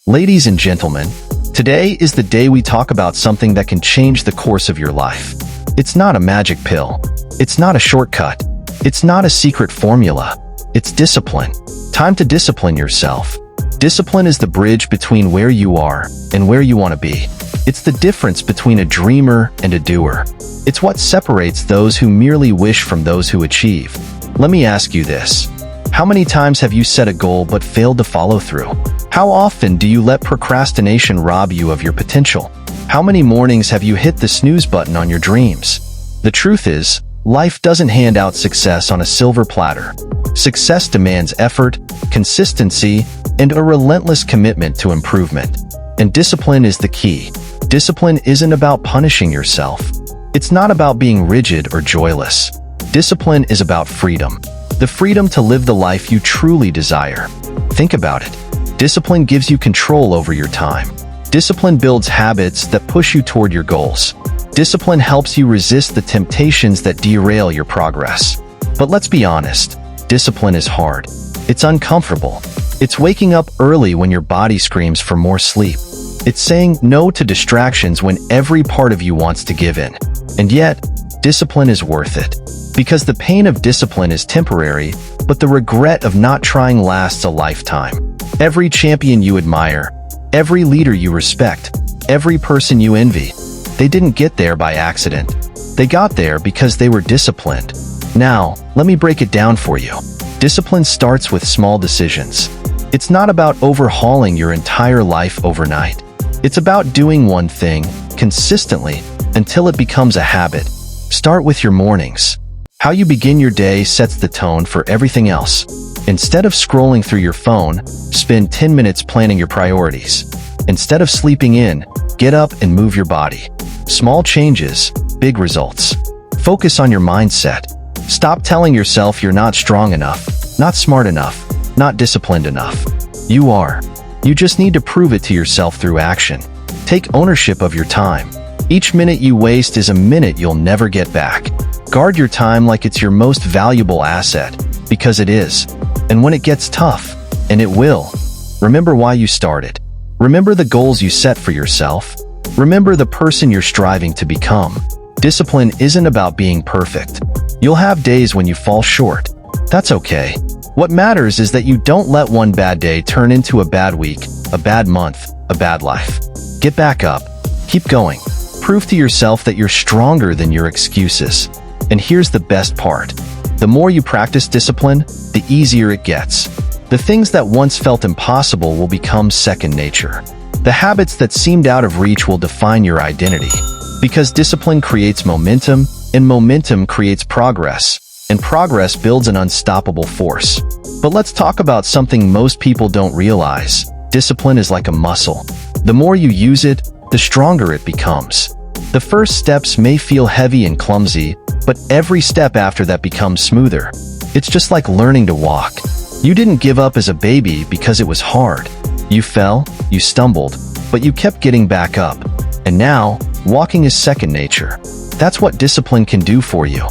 Ladies and gentlemen, today is the day we talk about something that can change the course of your life. It's not a magic pill. It's not a shortcut. It's not a secret formula. It's discipline. Time to discipline yourself. Discipline is the bridge between where you are and where you want to be. It's the difference between a dreamer and a doer. It's what separates those who merely wish from those who achieve. Let me ask you this. How many times have you set a goal but failed to follow through? How often do you let procrastination rob you of your potential? How many mornings have you hit the snooze button on your dreams? The truth is, life doesn't hand out success on a silver platter. Success demands effort, consistency, and a relentless commitment to improvement. And discipline is the key. Discipline isn't about punishing yourself. It's not about being rigid or joyless. Discipline is about freedom. The freedom to live the life you truly desire. Think about it. Discipline gives you control over your time. Discipline builds habits that push you toward your goals. Discipline helps you resist the temptations that derail your progress. But let's be honest, discipline is hard. It's uncomfortable. It's waking up early when your body screams for more sleep. It's saying no to distractions when every part of you wants to give in. And yet, discipline is worth it. Because the pain of discipline is temporary, but the regret of not trying lasts a lifetime. Every champion you admire, every leader you respect, every person you envy, they didn't get there by accident. They got there because they were disciplined. Now, let me break it down for you. Discipline starts with small decisions. It's not about overhauling your entire life overnight. It's about doing one thing consistently until it becomes a habit. Start with your mornings. How you begin your day sets the tone for everything else. Instead of scrolling through your phone, spend 10 minutes planning your priorities. Instead of sleeping in, get up and move your body. Small changes, big results. Focus on your mindset. Stop telling yourself you're not strong enough, not smart enough, not disciplined enough. You are. You just need to prove it to yourself through action. Take ownership of your time. Each minute you waste is a minute you'll never get back. Guard your time like it's your most valuable asset, because it is. And when it gets tough, and it will, remember why you started. Remember the goals you set for yourself. Remember the person you're striving to become. Discipline isn't about being perfect. You'll have days when you fall short. That's okay. What matters is that you don't let one bad day turn into a bad week, a bad month, a bad life. Get back up. Keep going. Prove to yourself that you're stronger than your excuses. And here's the best part. The more you practice discipline, the easier it gets. The things that once felt impossible will become second nature. The habits that seemed out of reach will define your identity. Because discipline creates momentum, and momentum creates progress, and progress builds an unstoppable force. But let's talk about something most people don't realize. Discipline is like a muscle. The more you use it, the stronger it becomes. The first steps may feel heavy and clumsy, but every step after that becomes smoother. It's just like learning to walk. You didn't give up as a baby because it was hard. You fell, you stumbled, but you kept getting back up. And now, walking is second nature. That's what discipline can do for you.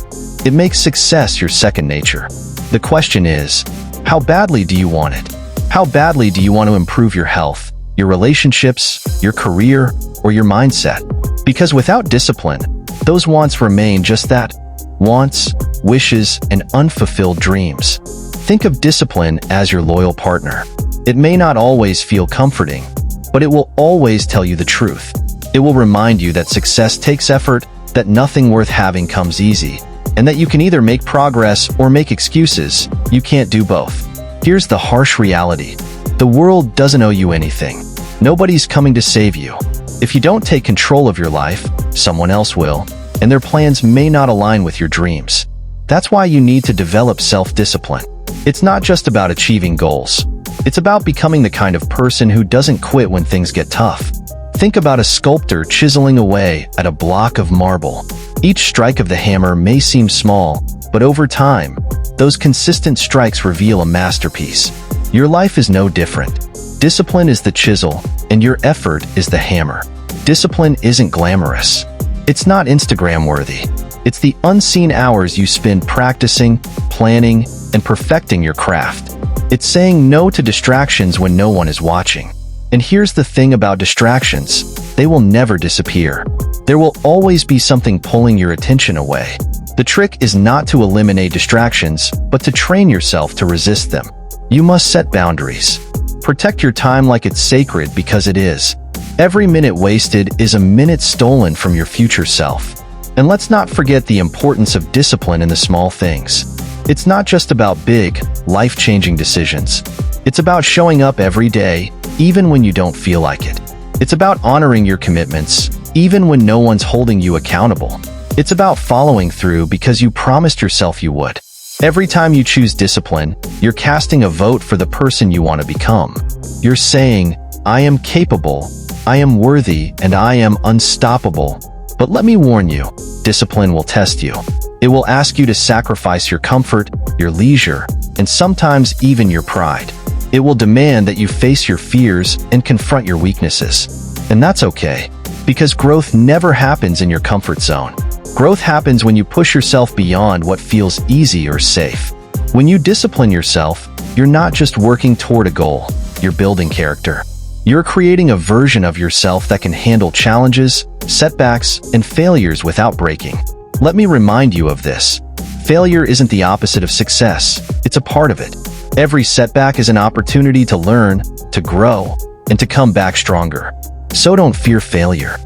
It makes success your second nature. The question is, how badly do you want it? How badly do you want to improve your health, your relationships, your career, or your mindset? Because without discipline, those wants remain just that, wants, wishes, and unfulfilled dreams. Think of discipline as your loyal partner. It may not always feel comforting, but it will always tell you the truth. It will remind you that success takes effort, that nothing worth having comes easy, and that you can either make progress or make excuses. You can't do both. Here's the harsh reality. The world doesn't owe you anything. Nobody's coming to save you. If you don't take control of your life, someone else will, and their plans may not align with your dreams. That's why you need to develop self-discipline. It's not just about achieving goals. It's about becoming the kind of person who doesn't quit when things get tough. Think about a sculptor chiseling away at a block of marble. Each strike of the hammer may seem small, but over time, those consistent strikes reveal a masterpiece. Your life is no different. Discipline is the chisel, and your effort is the hammer. Discipline isn't glamorous. It's not Instagram-worthy. It's the unseen hours you spend practicing, planning, and perfecting your craft. It's saying no to distractions when no one is watching. And here's the thing about distractions. They will never disappear. There will always be something pulling your attention away. The trick is not to eliminate distractions, but to train yourself to resist them. You must set boundaries. Protect your time like it's sacred, because it is. Every minute wasted is a minute stolen from your future self. And let's not forget the importance of discipline in the small things. It's not just about big, life-changing decisions. It's about showing up every day, even when you don't feel like it. It's about honoring your commitments, even when no one's holding you accountable. It's about following through because you promised yourself you would. Every time you choose discipline, you're casting a vote for the person you want to become. You're saying, I am capable, I am worthy, and I am unstoppable. But let me warn you, discipline will test you. It will ask you to sacrifice your comfort, your leisure, and sometimes even your pride. It will demand that you face your fears and confront your weaknesses. And that's okay, because growth never happens in your comfort zone. Growth happens when you push yourself beyond what feels easy or safe. When you discipline yourself, you're not just working toward a goal, you're building character. You're creating a version of yourself that can handle challenges, setbacks, and failures without breaking. Let me remind you of this. Failure isn't the opposite of success, it's a part of it. Every setback is an opportunity to learn, to grow, and to come back stronger. So don't fear failure.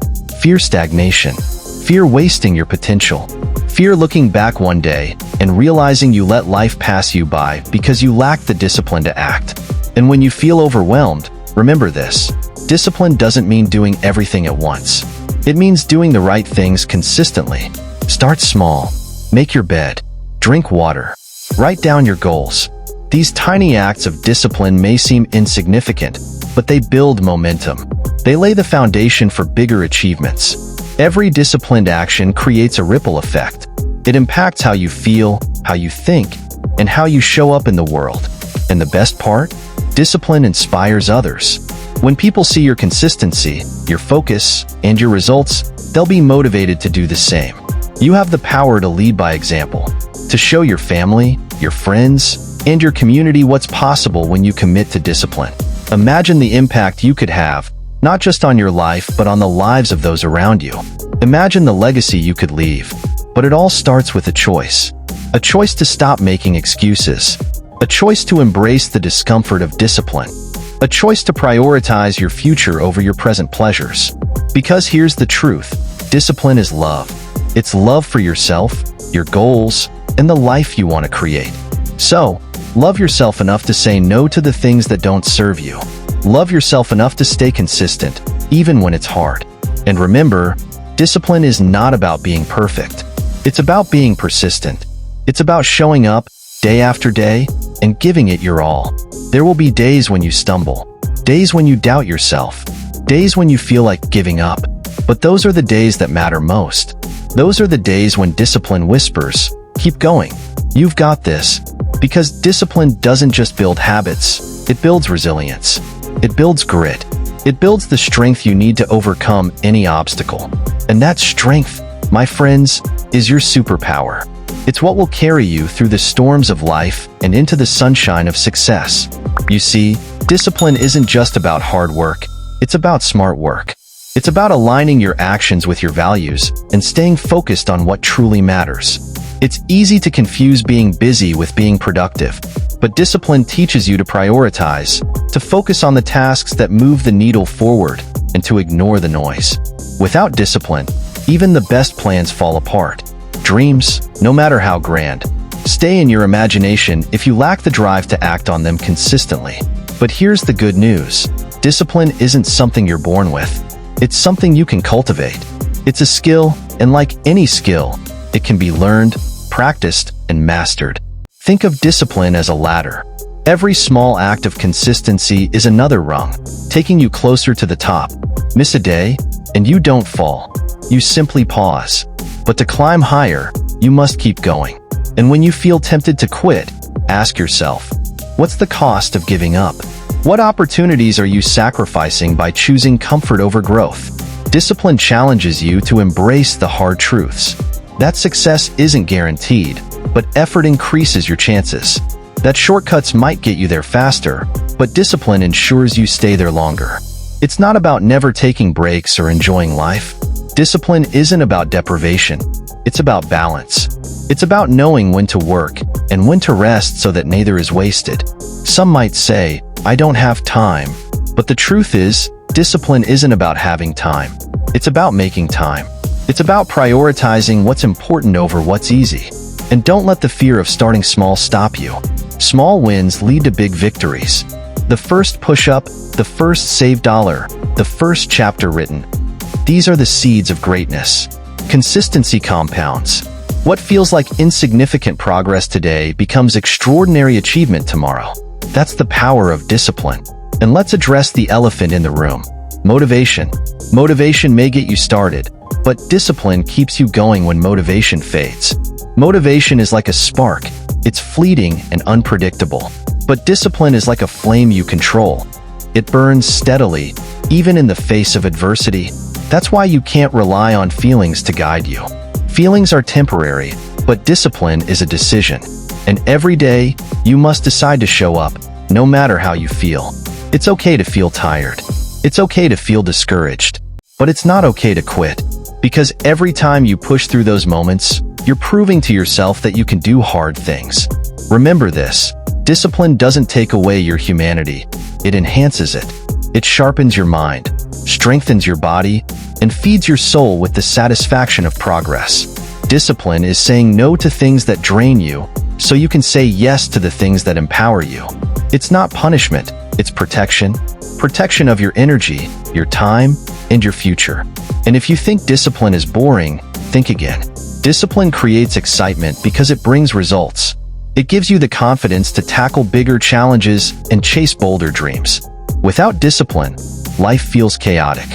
Fear stagnation. Fear wasting your potential. Fear looking back one day and realizing you let life pass you by because you lacked the discipline to act. And when you feel overwhelmed, remember this. Discipline doesn't mean doing everything at once. It means doing the right things consistently. Start small. Make your bed. Drink water. Write down your goals. These tiny acts of discipline may seem insignificant, but they build momentum. They lay the foundation for bigger achievements. Every disciplined action creates a ripple effect. It impacts how you feel, how you think, and how you show up in the world. And the best part? Discipline inspires others. When people see your consistency, your focus, and your results, they'll be motivated to do the same. You have the power to lead by example, to show your family, your friends, and your community what's possible when you commit to discipline. Imagine the impact you could have, not just on your life, but on the lives of those around you. Imagine the legacy you could leave. But it all starts with a choice. A choice to stop making excuses. A choice to embrace the discomfort of discipline. A choice to prioritize your future over your present pleasures. Because here's the truth. Discipline is love. It's love for yourself, your goals, and the life you want to create. So, love yourself enough to say no to the things that don't serve you. Love yourself enough to stay consistent, even when it's hard. And remember, discipline is not about being perfect. It's about being persistent. It's about showing up, day after day, and giving it your all. There will be days when you stumble, days when you doubt yourself, days when you feel like giving up. But those are the days that matter most. Those are the days when discipline whispers, keep going. You've got this. Because discipline doesn't just build habits, it builds resilience. It builds grit. It builds the strength you need to overcome any obstacle. And that strength, my friends, is your superpower. It's what will carry you through the storms of life and into the sunshine of success. You see, discipline isn't just about hard work. It's about smart work. It's about aligning your actions with your values and staying focused on what truly matters. It's easy to confuse being busy with being productive, but discipline teaches you to prioritize, to focus on the tasks that move the needle forward, and to ignore the noise. Without discipline, even the best plans fall apart. Dreams, no matter how grand, stay in your imagination if you lack the drive to act on them consistently. But here's the good news. Discipline isn't something you're born with. It's something you can cultivate. It's a skill, and like any skill, it can be learned, practiced, and mastered. Think of discipline as a ladder. Every small act of consistency is another rung, taking you closer to the top. Miss a day, and you don't fall. You simply pause. But to climb higher, you must keep going. And when you feel tempted to quit, ask yourself, what's the cost of giving up? What opportunities are you sacrificing by choosing comfort over growth? Discipline challenges you to embrace the hard truths. That success isn't guaranteed, but effort increases your chances. That shortcuts might get you there faster, but discipline ensures you stay there longer. It's not about never taking breaks or enjoying life. Discipline isn't about deprivation. It's about balance. It's about knowing when to work and when to rest so that neither is wasted. Some might say, I don't have time. But the truth is, discipline isn't about having time. It's about making time. It's about prioritizing what's important over what's easy. And don't let the fear of starting small stop you. Small wins lead to big victories. The first push-up, the first saved dollar, the first chapter written. These are the seeds of greatness. Consistency compounds. What feels like insignificant progress today becomes extraordinary achievement tomorrow. That's the power of discipline. And let's address the elephant in the room. Motivation. Motivation may get you started, but discipline keeps you going when motivation fades. Motivation is like a spark. It's fleeting and unpredictable. But discipline is like a flame you control. It burns steadily, even in the face of adversity. That's why you can't rely on feelings to guide you. Feelings are temporary, but discipline is a decision. And every day, you must decide to show up, no matter how you feel. It's okay to feel tired. It's okay to feel discouraged. But it's not okay to quit. Because every time you push through those moments, you're proving to yourself that you can do hard things. Remember this, discipline doesn't take away your humanity. It enhances it. It sharpens your mind, strengthens your body, and feeds your soul with the satisfaction of progress. Discipline is saying no to things that drain you, so you can say yes to the things that empower you. It's not punishment, it's protection. Protection of your energy, your time, and your future. And if you think discipline is boring, think again. Discipline creates excitement because it brings results. It gives you the confidence to tackle bigger challenges and chase bolder dreams. Without discipline, life feels chaotic.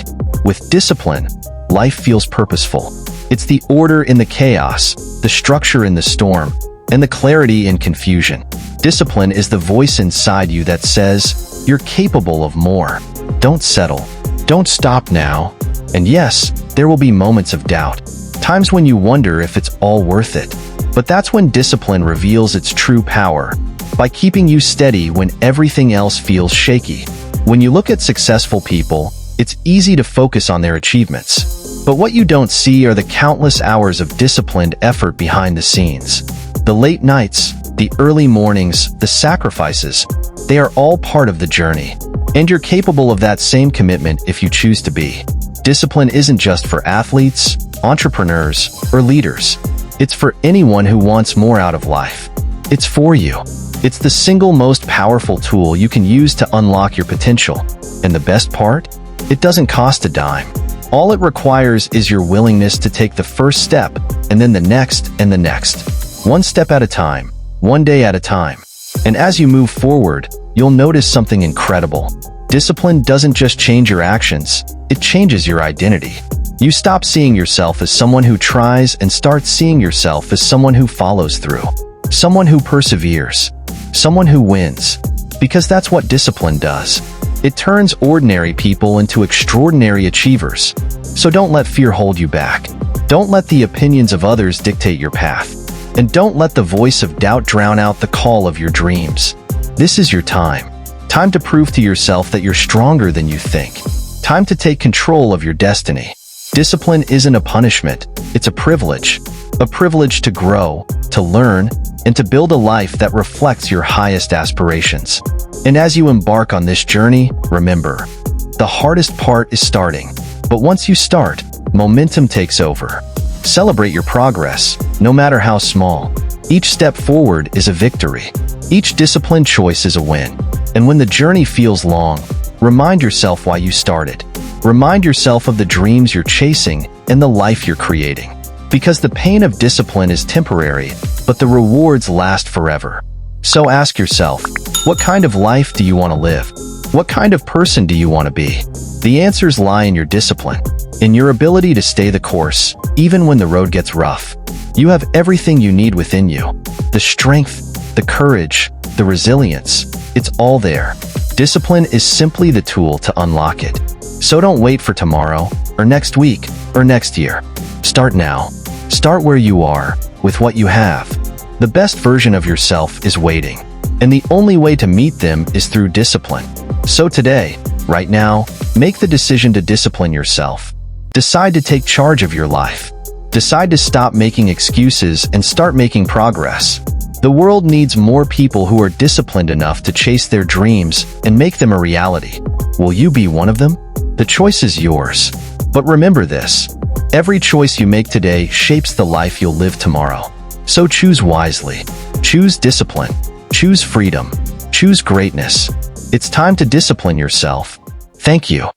With discipline, life feels purposeful. It's the order in the chaos, the structure in the storm, and the clarity in confusion. Discipline is the voice inside you that says, you're capable of more. Don't settle. Don't stop now. And yes, there will be moments of doubt. Times when you wonder if it's all worth it. But that's when discipline reveals its true power, by keeping you steady when everything else feels shaky. When you look at successful people, it's easy to focus on their achievements. But what you don't see are the countless hours of disciplined effort behind the scenes. The late nights, the early mornings, the sacrifices, they are all part of the journey. And you're capable of that same commitment if you choose to be. Discipline isn't just for athletes, entrepreneurs, or leaders. It's for anyone who wants more out of life. It's for you. It's the single most powerful tool you can use to unlock your potential. And the best part? It doesn't cost a dime. All it requires is your willingness to take the first step, and then the next and the next. One step at a time, one day at a time. And as you move forward, you'll notice something incredible. Discipline doesn't just change your actions, it changes your identity. You stop seeing yourself as someone who tries and start seeing yourself as someone who follows through. Someone who perseveres. Someone who wins. Because that's what discipline does. It turns ordinary people into extraordinary achievers. So don't let fear hold you back. Don't let the opinions of others dictate your path. And don't let the voice of doubt drown out the call of your dreams. This is your time. Time to prove to yourself that you're stronger than you think. Time to take control of your destiny. Discipline isn't a punishment, it's a privilege. A privilege to grow, to learn, and to build a life that reflects your highest aspirations. And as you embark on this journey, remember, the hardest part is starting. But once you start, momentum takes over. Celebrate your progress, no matter how small. Each step forward is a victory. Each disciplined choice is a win. And when the journey feels long, remind yourself why you started. Remind yourself of the dreams you're chasing and the life you're creating. Because the pain of discipline is temporary, but the rewards last forever. So ask yourself, what kind of life do you want to live? What kind of person do you want to be? The answers lie in your discipline, in your ability to stay the course, even when the road gets rough. You have everything you need within you. The strength, the courage, the resilience, it's all there. Discipline is simply the tool to unlock it. So don't wait for tomorrow, or next week, or next year. Start now. Start where you are, with what you have. The best version of yourself is waiting, and the only way to meet them is through discipline. So today, right now, Make the decision to discipline yourself. Decide to take charge of your life. Decide to stop making excuses and start making progress. The world needs more people who are disciplined enough to chase their dreams and make them a reality. Will you be one of them? The choice is yours. But remember this: every choice you make today shapes the life you'll live tomorrow. So choose wisely. Choose discipline. Choose freedom. Choose greatness. It's time to discipline yourself. Thank you.